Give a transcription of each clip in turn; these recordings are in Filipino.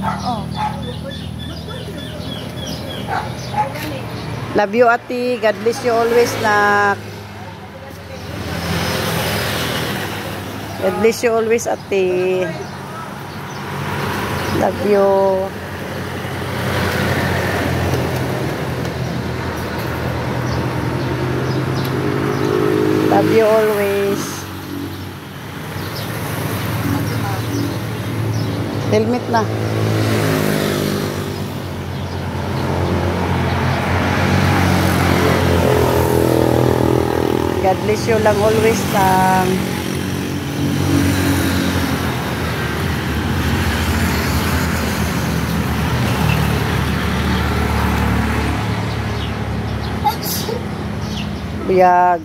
Oh. Love you, ate. God bless you always, nak. God bless you always, ate. Love you. Love you always. Helmet na. God bless you lang always lang. Biyag.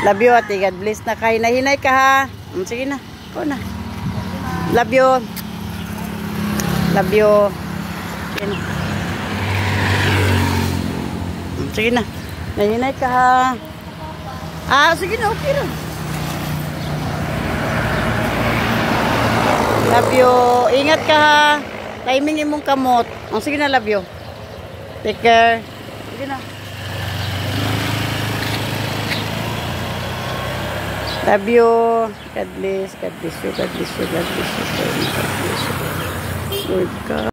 Love you, ate. God bless na. Kahinay-hinay ka, ha? Sige na. Ikaw na. Love you. Love you. Sige na. Sige na. Nahinay ka, ha? Sige na. Okay na. Love you. Ingat ka, ha? Timing imong kamot. Sige na, love you. Take care. Sige na. Love you. God bless. God bless you. God bless you. God bless you. God bless you. Lord God.